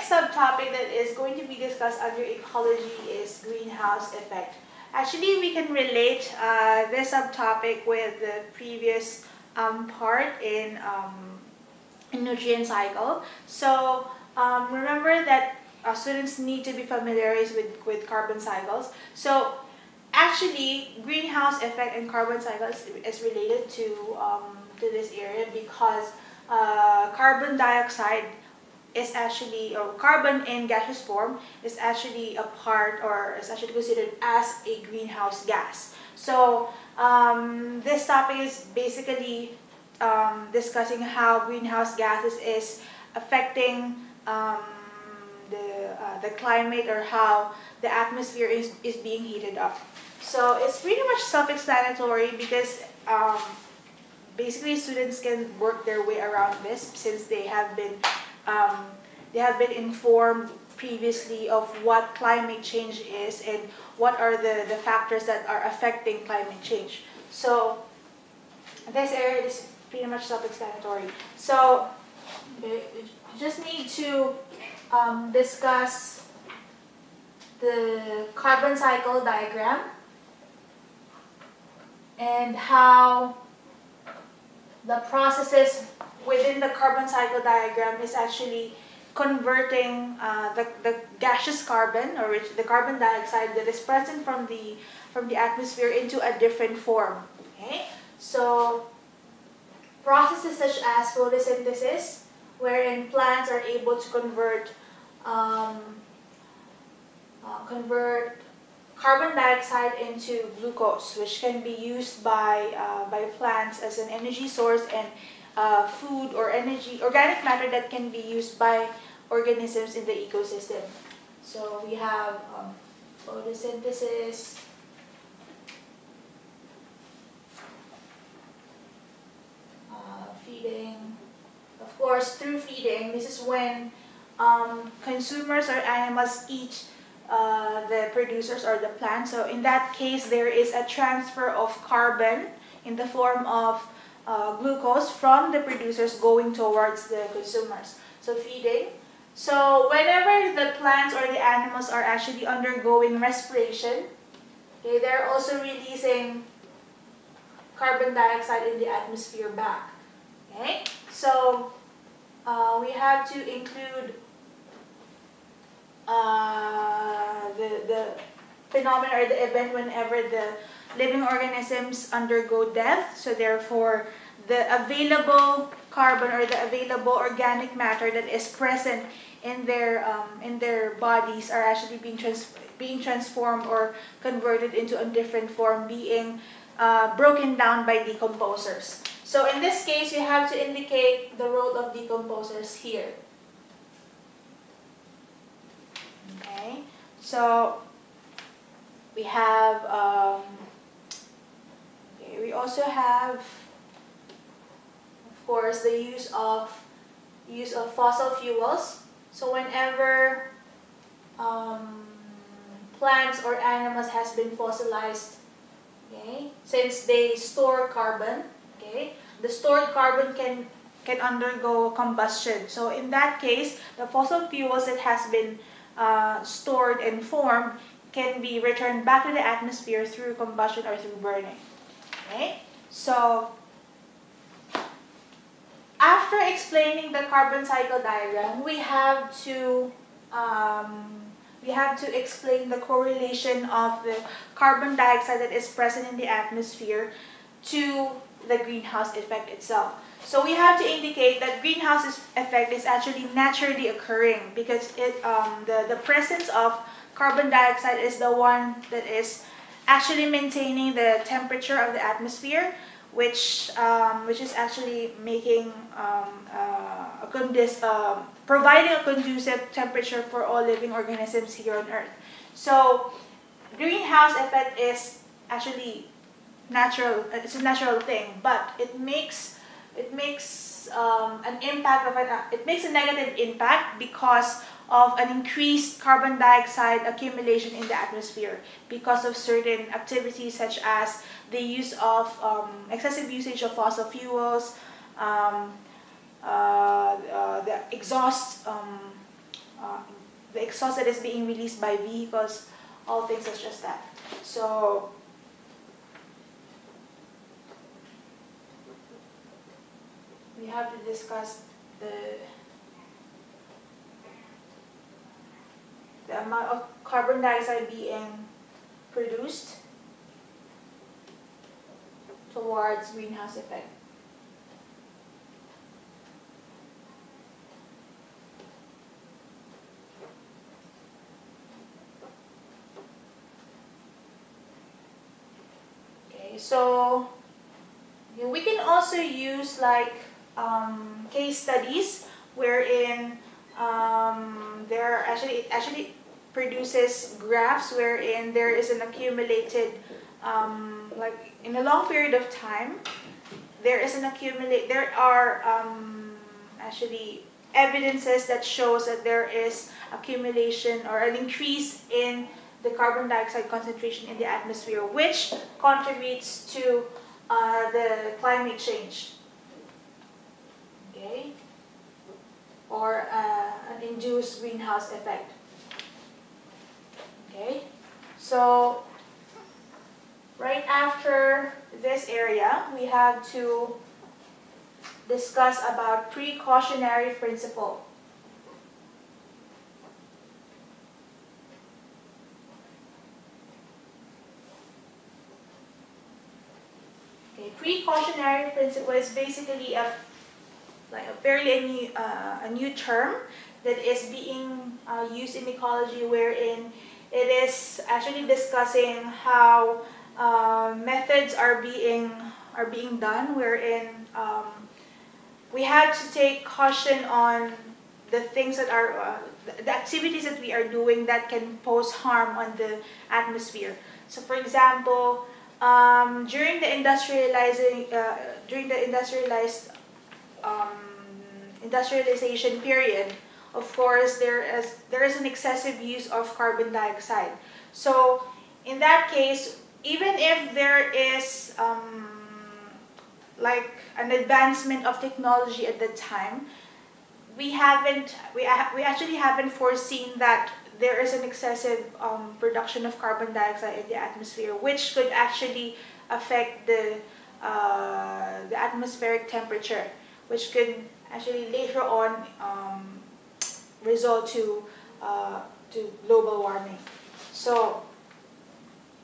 next subtopic that is going to be discussed under ecology is greenhouse effect. Actually, we can relate this subtopic with the previous part in nutrient cycle. So remember that students need to be familiarized with carbon cycles. So actually, greenhouse effect and carbon cycles is related to this area because carbon dioxide is actually, or carbon in gaseous form is actually a part, or is actually considered as a greenhouse gas. So this topic is basically discussing how greenhouse gases is affecting the climate, or how the atmosphere is being heated up. So it's pretty much self-explanatory because basically students can work their way around this since they have been informed previously of what climate change is and what are the factors that are affecting climate change. So this area is pretty much self-explanatory. So we just need to discuss the carbon cycle diagram and how the processes within the carbon cycle diagram is actually converting the gaseous carbon, or the carbon dioxide that is present from the atmosphere, into a different form. Okay, so processes such as photosynthesis, wherein plants are able to convert carbon dioxide into glucose, which can be used by plants as an energy source, and food or energy, organic matter that can be used by organisms in the ecosystem. So we have photosynthesis, feeding. Of course, through feeding, this is when consumers or animals eat the producers or the plant. So in that case, there is a transfer of carbon in the form of glucose from the producers going towards the consumers. So feeding. So whenever the plants or the animals are actually undergoing respiration, okay, they're also releasing carbon dioxide in the atmosphere back. Okay, so we have to include the phenomenon or the event whenever the living organisms undergo death. So therefore, the available carbon or the available organic matter that is present in their bodies are actually being transformed or converted into a different form, being broken down by decomposers. So in this case, you have to indicate the role of decomposers here. Okay, so we have we also have, of course, the use of fossil fuels. So whenever plants or animals has been fossilized, okay, since they store carbon, okay, the stored carbon can undergo combustion. So in that case, the fossil fuels that has been stored and formed can be returned back to the atmosphere through combustion or through burning. Okay, so after explaining the carbon cycle diagram, we have to explain the correlation of the carbon dioxide that is present in the atmosphere to the greenhouse effect itself. So we have to indicate that greenhouse effect is actually naturally occurring because the presence of carbon dioxide is the one that is actually maintaining the temperature of the atmosphere, which is actually making providing a conducive temperature for all living organisms here on Earth. So greenhouse effect is actually natural. It's a natural thing, but it makes a negative impact because of an increased carbon dioxide accumulation in the atmosphere because of certain activities such as the use of excessive usage of fossil fuels, the exhaust the exhaust that is being released by vehicles, all things such as that. So we have to discuss the amount of carbon dioxide being produced towards greenhouse effect. Okay, so we can also use like case studies wherein there actually produces graphs wherein there is an accumulated like in a long period of time there are actually evidences that shows that there is accumulation or an increase in the carbon dioxide concentration in the atmosphere, which contributes to the climate change, okay, or an induced greenhouse effect. Okay, so right after this area, we have to discuss about precautionary principle. Okay, precautionary principle is basically a fairly a new term that is being used in ecology, wherein it is actually discussing how methods are being done, wherein we have to take caution on the things that are the activities that we are doing that can pose harm on the atmosphere. So, for example, during the industrialization period, of course, there is an excessive use of carbon dioxide. So, in that case, even if there is like an advancement of technology at the time, we actually haven't foreseen that there is an excessive production of carbon dioxide in the atmosphere, which could actually affect the atmospheric temperature, which could actually later on result to global warming. So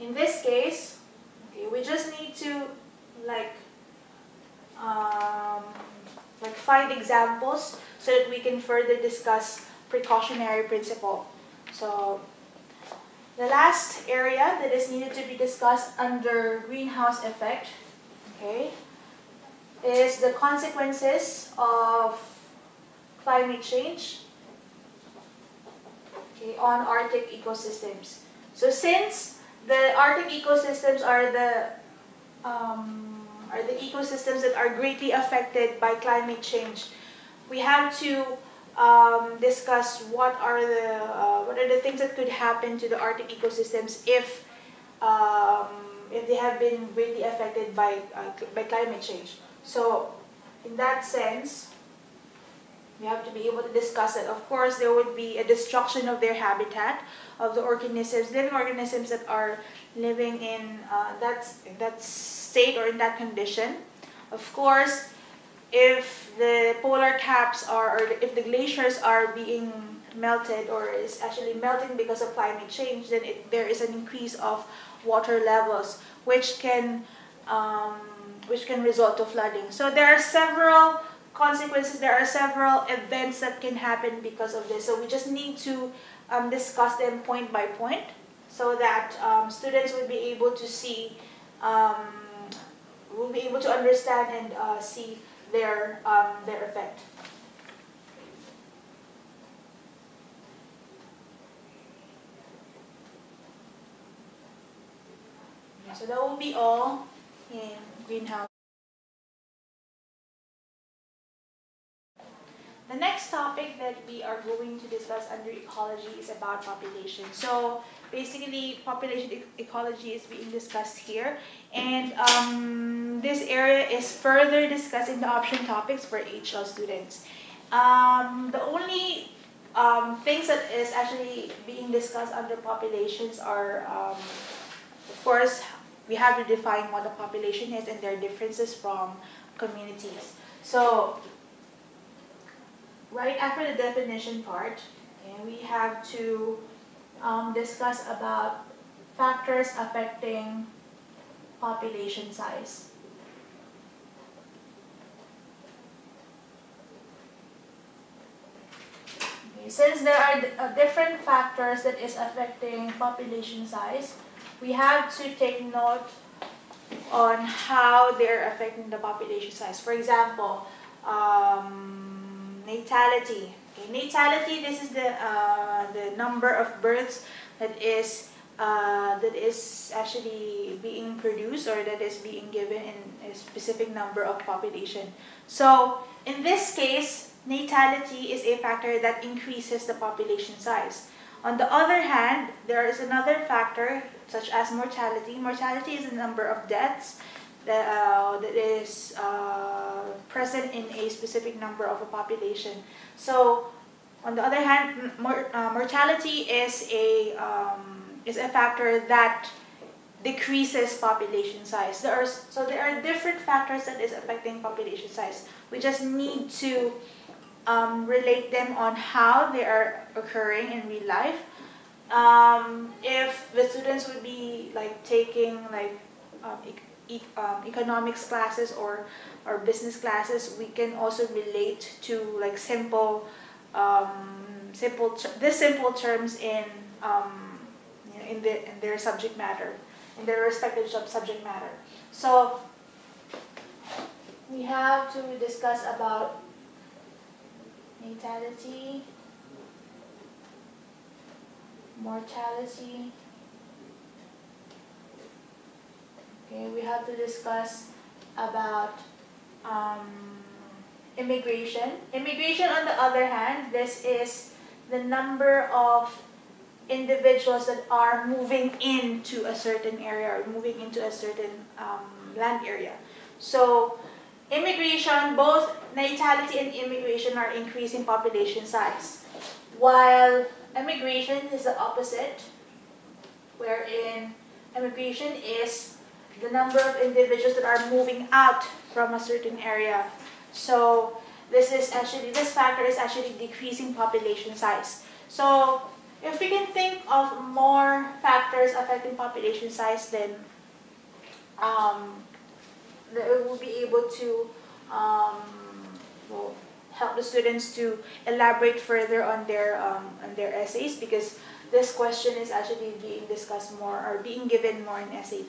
in this case, okay, we just need to like find examples so that we can further discuss precautionary principle. So the last area that is needed to be discussed under greenhouse effect, okay, is the consequences of climate change, okay, on Arctic ecosystems. So since the Arctic ecosystems are the ecosystems that are greatly affected by climate change, we have to discuss what are the things that could happen to the Arctic ecosystems if they have been greatly affected by climate change. So, in that sense, we have to be able to discuss it. Of course, there would be a destruction of their habitat, of the living organisms that are living in that state or in that condition. Of course, if the polar caps or if the glaciers are being melted or is actually melting because of climate change, then there is an increase of water levels, which can result to flooding. So there are several consequences, there are several events that can happen because of this. So we just need to discuss them point by point so that students will be able to see, will be able to understand and see their effect. So that will be all in greenhouse. The next topic that we are going to discuss under ecology is about population. So basically, population ecology is being discussed here, and this area is further discussed in the option topics for HL students. The only things that is actually being discussed under populations are, of course, we have to define what a population is and their differences from communities. So, right after the definition part, okay, we have to discuss about factors affecting population size. Okay, since there are different factors that is affecting population size, we have to take note on how they're affecting the population size. For example, natality. Okay, natality. This is the number of births that is actually being produced or that is being given in a specific number of population. So in this case, natality is a factor that increases the population size. On the other hand, there is another factor such as mortality. Mortality is the number of deaths that is present in a specific number of a population. So, on the other hand, mortality is a factor that decreases population size. There are different factors that is affecting population size. We just need to relate them on how they are occurring in real life. If the students would be like taking like economics classes or business classes, we can also relate to like simple terms in in their subject matter, in their respective subject matter. So we have to discuss about natality, mortality. Okay, we have to discuss about immigration. Immigration, on the other hand, this is the number of individuals that are moving into a certain area or moving into a certain land area. So immigration, both natality and immigration are increasing population size, while immigration is the opposite, wherein immigration is the number of individuals that are moving out from a certain area. So this factor is actually decreasing population size. So if we can think of more factors affecting population size, then we will be able to help the students to elaborate further on their essays, because this question is actually being discussed more or being given more in essay